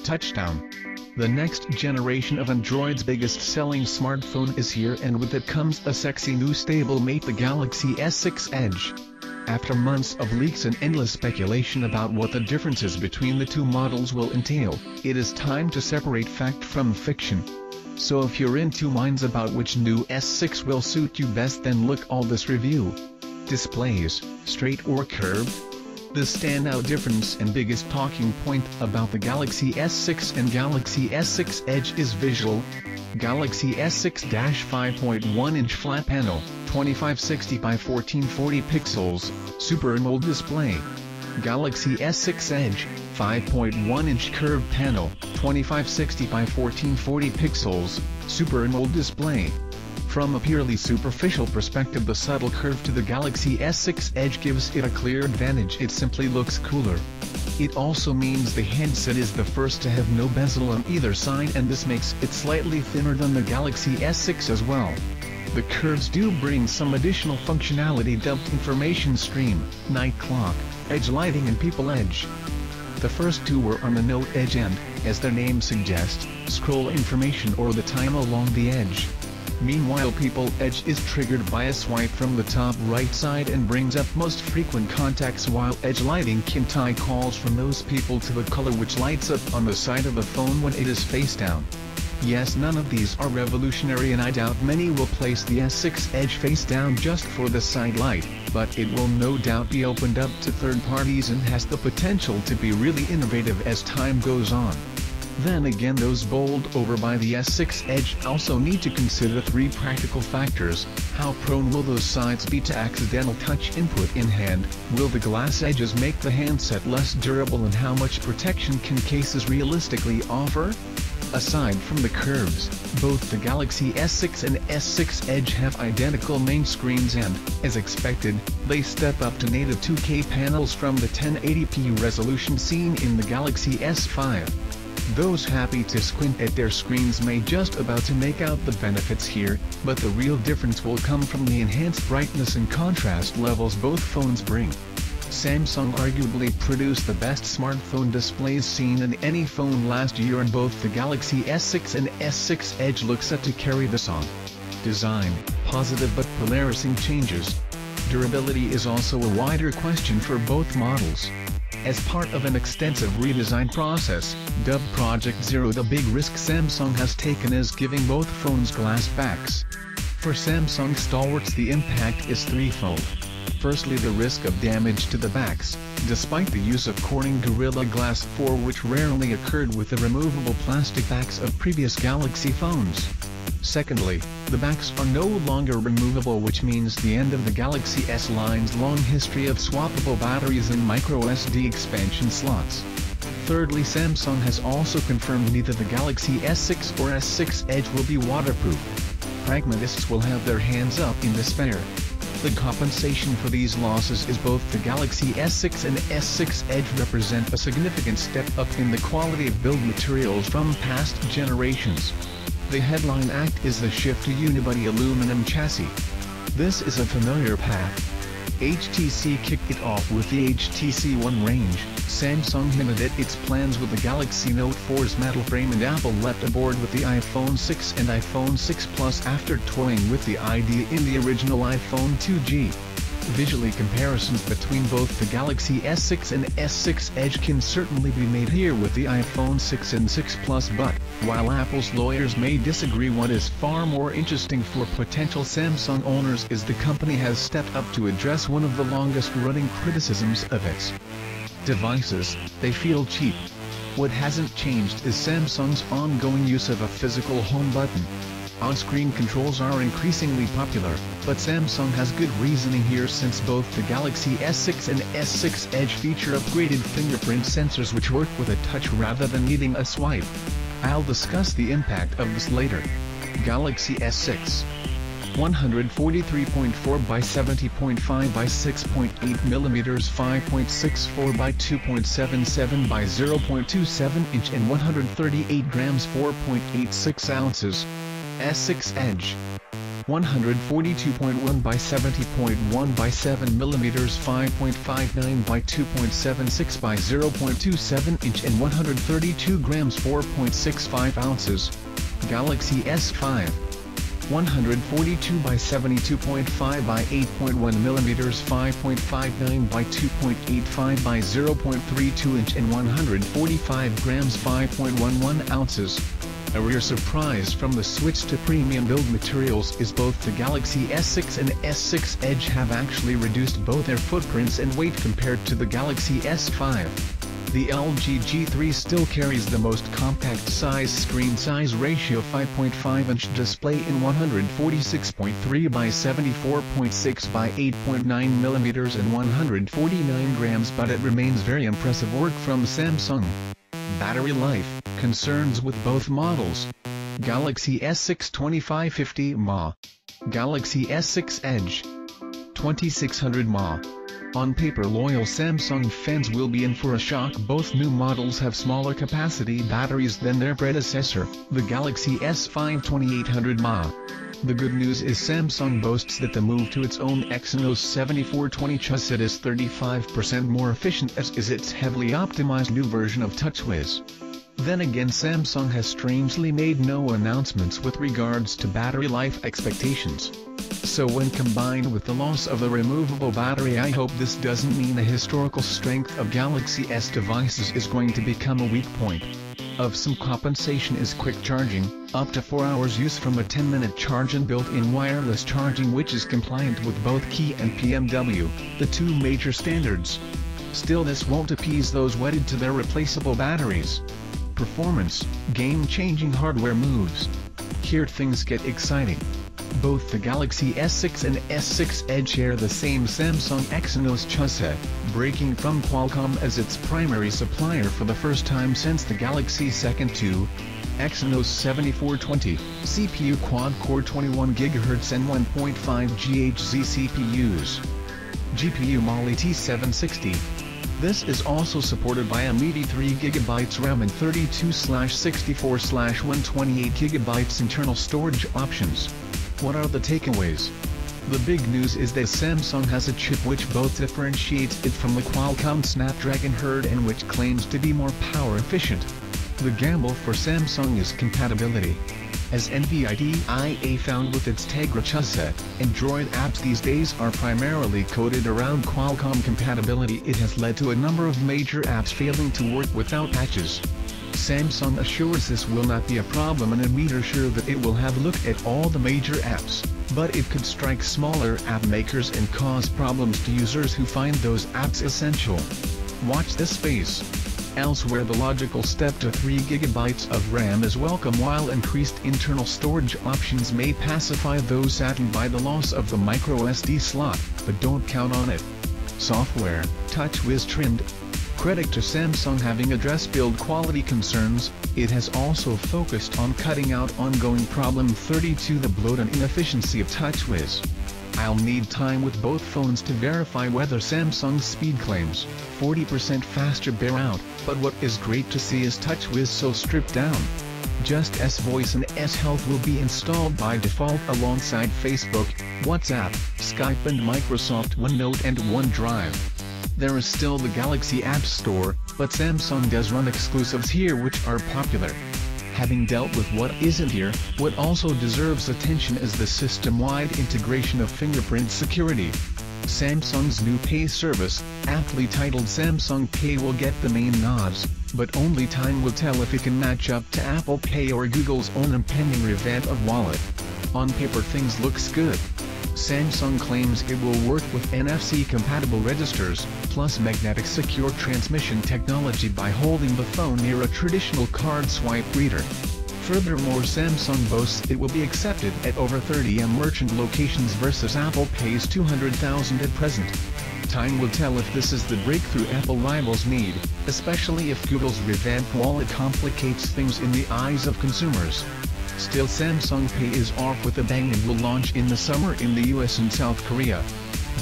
touchdown. The next generation of Android's biggest-selling smartphone is here, and with it comes a sexy new stablemate, the Galaxy S6 Edge. After months of leaks and endless speculation about what the differences between the two models will entail, it is time to separate fact from fiction. So if you're in two minds about which new S6 will suit you best, then look all this review. Displays, straight or curved? The standout difference and biggest talking point about the Galaxy S6 and Galaxy S6 Edge is visual. Galaxy S6 5.1-inch flat panel, 2560 by 1440 pixels, Super AMOLED display. Galaxy S6 Edge, 5.1-inch curved panel, 2560 by 1440 pixels, Super AMOLED display. From a purely superficial perspective, the subtle curve to the Galaxy S6 Edge gives it a clear advantage. It simply looks cooler. It also means the headset is the first to have no bezel on either side, and this makes it slightly thinner than the Galaxy S6 as well. The curves do bring some additional functionality dubbed information stream, night clock, edge lighting and people edge. The first two were on the Note Edge and, as their name suggests, scroll information or the time along the edge. Meanwhile, People Edge is triggered by a swipe from the top right side and brings up most frequent contacts, while Edge Lighting can tie calls from those people to the color which lights up on the side of the phone when it is face down. Yes, none of these are revolutionary, and I doubt many will place the S6 Edge face down just for the side light, but it will no doubt be opened up to third parties and has the potential to be really innovative as time goes on. Then again, those bowled over by the S6 Edge also need to consider three practical factors: how prone will those sides be to accidental touch input in hand, will the glass edges make the handset less durable, and how much protection can cases realistically offer? Aside from the curves, both the Galaxy S6 and S6 Edge have identical main screens and, as expected, they step up to native 2K panels from the 1080p resolution seen in the Galaxy S5. Those happy to squint at their screens may just about to make out the benefits here, but the real difference will come from the enhanced brightness and contrast levels both phones bring. Samsung arguably produced the best smartphone displays seen in any phone last year, and both the Galaxy S6 and S6 Edge look set to carry this on. Design, positive but polarizing changes. Durability is also a wider question for both models. As part of an extensive redesign process, dubbed Project Zero, the big risk Samsung has taken is giving both phones glass backs. For Samsung stalwarts, the impact is threefold. Firstly, the risk of damage to the backs, despite the use of Corning Gorilla Glass 4, which rarely occurred with the removable plastic backs of previous Galaxy phones. Secondly, the backs are no longer removable, which means the end of the Galaxy S line's long history of swappable batteries and microSD expansion slots. Thirdly, Samsung has also confirmed neither the Galaxy S6 or S6 Edge will be waterproof. Pragmatists will have their hands up in despair. The compensation for these losses is both the Galaxy S6 and S6 Edge represent a significant step up in the quality of build materials from past generations. The headline act is the shift to unibody aluminum chassis. This is a familiar path. HTC kicked it off with the HTC One range, Samsung hinted at its plans with the Galaxy Note 4's metal frame, and Apple leapt aboard with the iPhone 6 and iPhone 6 Plus after toying with the idea in the original iPhone 2G. Visually, comparisons between both the Galaxy S6 and S6 Edge can certainly be made here with the iPhone 6 and 6 Plus, but, while Apple's lawyers may disagree, what is far more interesting for potential Samsung owners is the company has stepped up to address one of the longest-running criticisms of its devices: they feel cheap. What hasn't changed is Samsung's ongoing use of a physical home button. On-screen controls are increasingly popular, but Samsung has good reasoning here, since both the Galaxy S6 and S6 Edge feature upgraded fingerprint sensors which work with a touch rather than needing a swipe. I'll discuss the impact of this later. Galaxy S6. 143.4 by 70.5 by 6.8 mm, 5.64 by 2.77 by 0.27 inch, and 138 grams, 4.86 ounces. S6 Edge. 142.1 by 70.1 by 7 mm 5.59 by 2.76 by 0.27 inch and 132 grams 4.65 ounces. Galaxy S5. 142 by 72.5 by 8.1 mm 5.59 by 2.85 by 0.32 inch and 145 grams 5.11 ounces. A rare surprise from the switch to premium build materials is both the Galaxy S6 and S6 Edge have actually reduced both their footprints and weight compared to the Galaxy S5. The LG G3 still carries the most compact screen size ratio 5.5-inch display in 146.3 by 74.6 by 8.9 mm and 149 grams, but it remains very impressive work from Samsung. Battery life, concerns with both models. Galaxy S6 2550 mAh. Galaxy S6 Edge 2600 mAh. On paper, loyal Samsung fans will be in for a shock. Both new models have smaller capacity batteries than their predecessor, the Galaxy S5 2800 mAh. The good news is Samsung boasts that the move to its own Exynos 7420 chipset is 35% more efficient, as is its heavily optimized new version of TouchWiz. Then again, Samsung has strangely made no announcements with regards to battery life expectations. So when combined with the loss of the removable battery, I hope this doesn't mean the historical strength of Galaxy S devices is going to become a weak point. Of some compensation is quick charging, up to 4 hours use from a 10-minute charge and built-in wireless charging, which is compliant with both Qi and PMW, the two major standards. Still, this won't appease those wedded to their replaceable batteries. Performance, game-changing hardware moves. Here things get exciting. Both the Galaxy S6 and S6 Edge share the same Samsung Exynos chipset, breaking from Qualcomm as its primary supplier for the first time since the Galaxy second 2. Exynos 7420, CPU quad-core 21 GHz and 1.5 GHz CPUs. GPU Mali T760. This is also supported by a meaty 3GB RAM and 32/64/128GB internal storage options. What are the takeaways? The big news is that Samsung has a chip which both differentiates it from the Qualcomm Snapdragon Herd and which claims to be more power efficient. The gamble for Samsung is compatibility. As NVIDIA found with its Tegra chipset, Android apps these days are primarily coded around Qualcomm compatibility. It has led to a number of major apps failing to work without patches. Samsung assures this will not be a problem, and we are sure that it will have looked at all the major apps, but it could strike smaller app makers and cause problems to users who find those apps essential. Watch this space. Elsewhere, the logical step to 3GB of RAM is welcome, while increased internal storage options may pacify those saddened by the loss of the microSD slot, but don't count on it. Software, TouchWiz trimmed. Credit to Samsung having addressed build quality concerns. It has also focused on cutting out ongoing problem 32, the bloat and inefficiency of TouchWiz. I'll need time with both phones to verify whether Samsung's speed claims, 40% faster, bear out, but what is great to see is TouchWiz so stripped down. Just S-Voice and S-Health will be installed by default alongside Facebook, WhatsApp, Skype and Microsoft OneNote and OneDrive. There is still the Galaxy App Store, but Samsung does run exclusives here which are popular. Having dealt with what isn't here, what also deserves attention is the system-wide integration of fingerprint security. Samsung's new Pay service, aptly titled Samsung Pay, will get the main nods, but only time will tell if it can match up to Apple Pay or Google's own impending revamp of Wallet. On paper things looks good. Samsung claims it will work with NFC-compatible registers, plus magnetic secure transmission technology by holding the phone near a traditional card swipe reader. Furthermore, Samsung boasts it will be accepted at over 30 merchant locations versus Apple Pay's 200,000 at present. Time will tell if this is the breakthrough Apple rivals need, especially if Google's revamped wallet complicates things in the eyes of consumers. Still, Samsung Pay is off with a bang and will launch in the summer in the US and South Korea.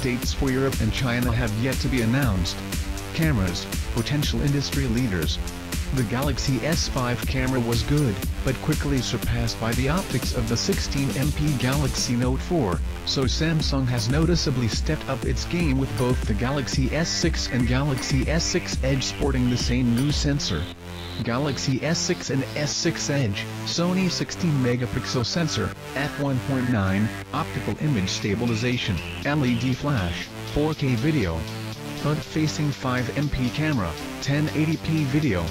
Dates for Europe and China have yet to be announced. Cameras, potential industry leaders. The Galaxy S5 camera was good, but quickly surpassed by the optics of the 16MP Galaxy Note 4, so Samsung has noticeably stepped up its game with both the Galaxy S6 and Galaxy S6 Edge sporting the same new sensor. Galaxy S6 and S6 Edge, Sony 16-megapixel sensor, f1.9, optical image stabilization, LED flash, 4K video. Front-facing 5MP camera, 1080p video.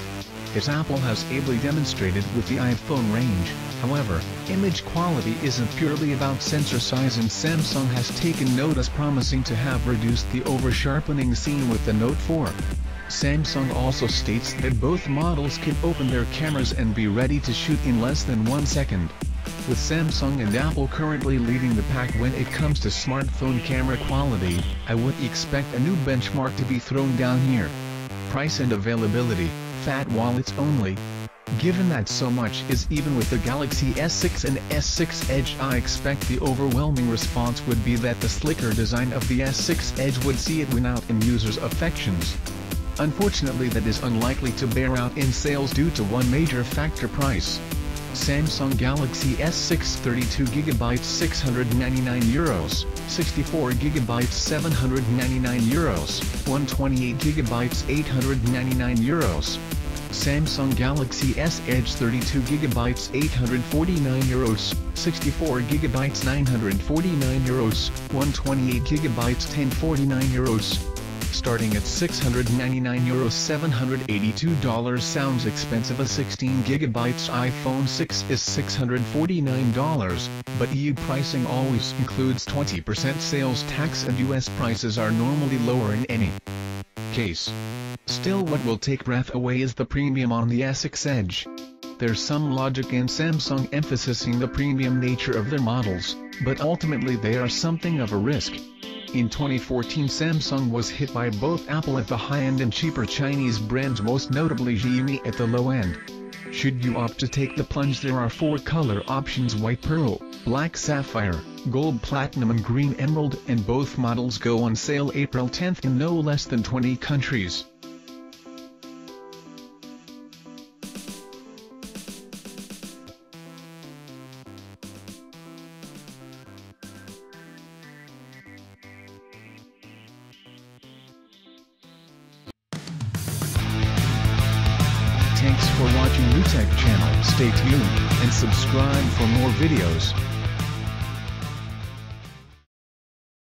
As Apple has ably demonstrated with the iPhone range, however, image quality isn't purely about sensor size, and Samsung has taken notice, promising to have reduced the over-sharpening seen with the Note 4. Samsung also states that both models can open their cameras and be ready to shoot in less than 1 second. With Samsung and Apple currently leading the pack when it comes to smartphone camera quality, I would expect a new benchmark to be thrown down here. Price and availability, fat wallets only. Given that so much is even with the Galaxy S6 and S6 Edge, I expect the overwhelming response would be that the slicker design of the S6 Edge would see it win out in users' affections. Unfortunately, that is unlikely to bear out in sales due to one major factor: price. Samsung Galaxy S6 32GB €699, 64GB €799, 128GB €899. Samsung Galaxy S Edge 32GB €849, 64GB €949, 128GB €1049. Starting at €699, $782 sounds expensive. A 16GB iPhone 6 is $649, but EU pricing always includes 20% sales tax, and US prices are normally lower in any case. Still, what will take breath away is the premium on the S6 Edge. There's some logic in Samsung emphasizing the premium nature of their models, but ultimately they are something of a risk. In 2014, Samsung was hit by both Apple at the high-end and cheaper Chinese brands, most notably Xiaomi at the low-end. Should you opt to take the plunge, there are 4 color options: white pearl, black sapphire, gold platinum and green emerald, and both models go on sale April 10th in no less than 20 countries. Thanks for watching New Tech channel. Stay tuned and subscribe for more videos.